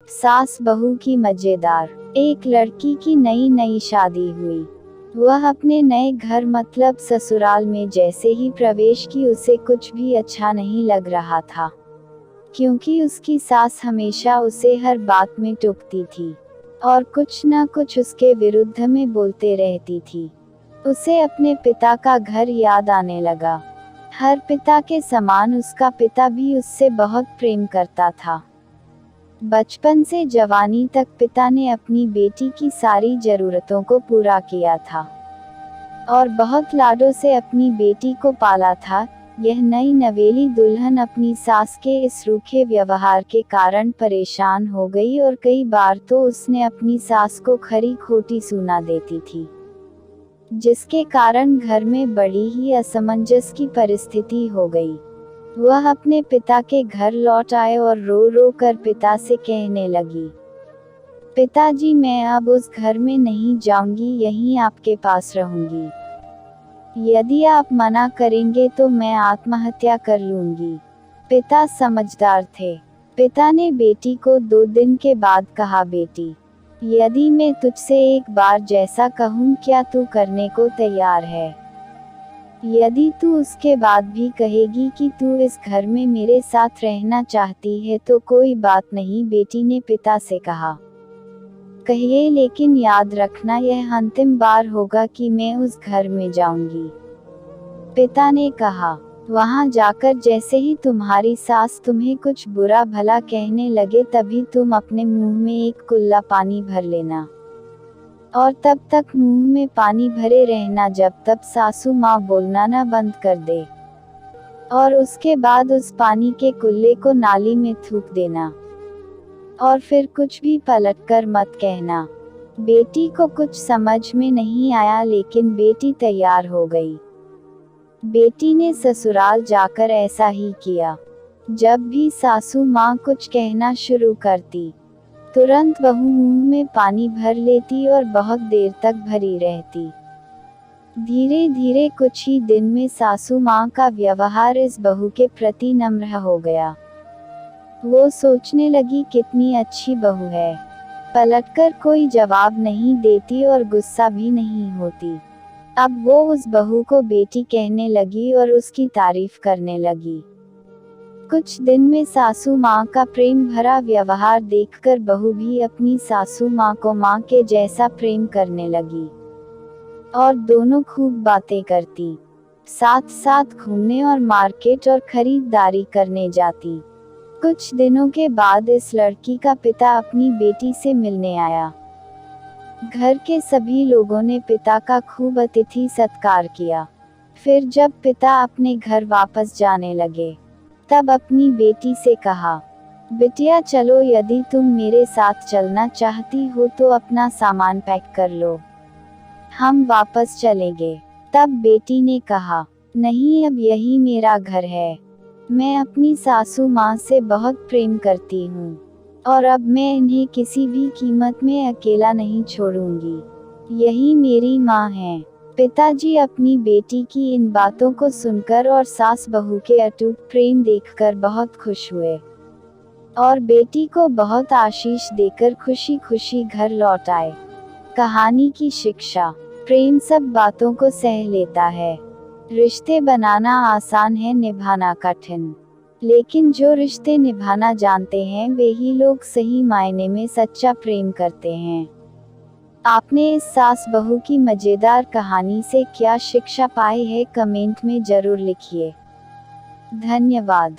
सास बहू की मजेदार। एक लड़की की नई नई शादी हुई। वह अपने नए घर मतलब ससुराल में जैसे ही प्रवेश की उसे कुछ भी अच्छा नहीं लग रहा था, क्योंकि उसकी सास हमेशा उसे हर बात में टोकती थी और कुछ न कुछ उसके विरुद्ध में बोलते रहती थी। उसे अपने पिता का घर याद आने लगा। हर पिता के समान उसका पिता भी उससे बहुत प्रेम करता था। बचपन से जवानी तक पिता ने अपनी बेटी की सारी जरूरतों को पूरा किया था और बहुत लाडों से अपनी बेटी को पाला था। यह नई नवेली दुल्हन अपनी सास के इस रूखे व्यवहार के कारण परेशान हो गई और कई बार तो उसने अपनी सास को खरी खोटी सुना देती थी, जिसके कारण घर में बड़ी ही असमंजस की परिस्थिति हो गई। वह अपने पिता के घर लौट आए और रो रो कर पिता से कहने लगी, पिताजी, मैं अब उस घर में नहीं जाऊंगी, यहीं आपके पास रहूंगी। यदि आप मना करेंगे तो मैं आत्महत्या कर लूंगी। पिता समझदार थे। पिता ने बेटी को 2 दिन के बाद कहा, बेटी, यदि मैं तुझसे एक बार जैसा कहूँ क्या तू करने को तैयार है? यदि तू उसके बाद भी कहेगी कि तू इस घर में मेरे साथ रहना चाहती है तो कोई बात नहीं, बेटी ने पिता से कहा। कहिए, लेकिन याद रखना यह अंतिम बार होगा कि मैं उस घर में जाऊंगी। पिता ने कहा, वहां जाकर जैसे ही तुम्हारी सास तुम्हें कुछ बुरा भला कहने लगे तभी तुम अपने मुंह में एक कुल्ला पानी भर लेना और तब तक मुंह में पानी भरे रहना जब तक सासू माँ बोलना न बंद कर दे, और उसके बाद उस पानी के कुल्ले को नाली में थूक देना और फिर कुछ भी पलटकर मत कहना। बेटी को कुछ समझ में नहीं आया, लेकिन बेटी तैयार हो गई। बेटी ने ससुराल जाकर ऐसा ही किया। जब भी सासू माँ कुछ कहना शुरू करती, तुरंत बहू मुंह में पानी भर लेती और बहुत देर तक भरी रहती। धीरे धीरे कुछ ही दिन में सासू माँ का व्यवहार इस बहू के प्रति नम्र हो गया। वो सोचने लगी, कितनी अच्छी बहू है, पलटकर कोई जवाब नहीं देती और गुस्सा भी नहीं होती। अब वो उस बहू को बेटी कहने लगी और उसकी तारीफ करने लगी। कुछ दिन में सासू माँ का प्रेम भरा व्यवहार देखकर बहू भी अपनी सासू माँ को माँ के जैसा प्रेम करने लगी और दोनों खूब बातें करती, साथ साथ घूमने और मार्केट और खरीदारी करने जाती। कुछ दिनों के बाद इस लड़की का पिता अपनी बेटी से मिलने आया। घर के सभी लोगों ने पिता का खूब अतिथि सत्कार किया। फिर जब पिता अपने घर वापस जाने लगे, तब अपनी बेटी से कहा, बिटिया चलो, यदि तुम मेरे साथ चलना चाहती हो तो अपना सामान पैक कर लो, हम वापस चलेंगे। तब बेटी ने कहा, नहीं, अब यही मेरा घर है। मैं अपनी सासू माँ से बहुत प्रेम करती हूँ और अब मैं इन्हें किसी भी कीमत में अकेला नहीं छोड़ूंगी। यही मेरी माँ है। पिताजी अपनी बेटी की इन बातों को सुनकर और सास बहू के अटूट प्रेम देखकर बहुत खुश हुए और बेटी को बहुत आशीष देकर खुशी खुशी घर लौट आए। कहानी की शिक्षा। प्रेम सब बातों को सह लेता है। रिश्ते बनाना आसान है, निभाना कठिन। लेकिन जो रिश्ते निभाना जानते हैं वे ही लोग सही मायने में सच्चा प्रेम करते हैं। आपने इस सास बहू की मजेदार कहानी से क्या शिक्षा पाई है, कमेंट में जरूर लिखिए। धन्यवाद।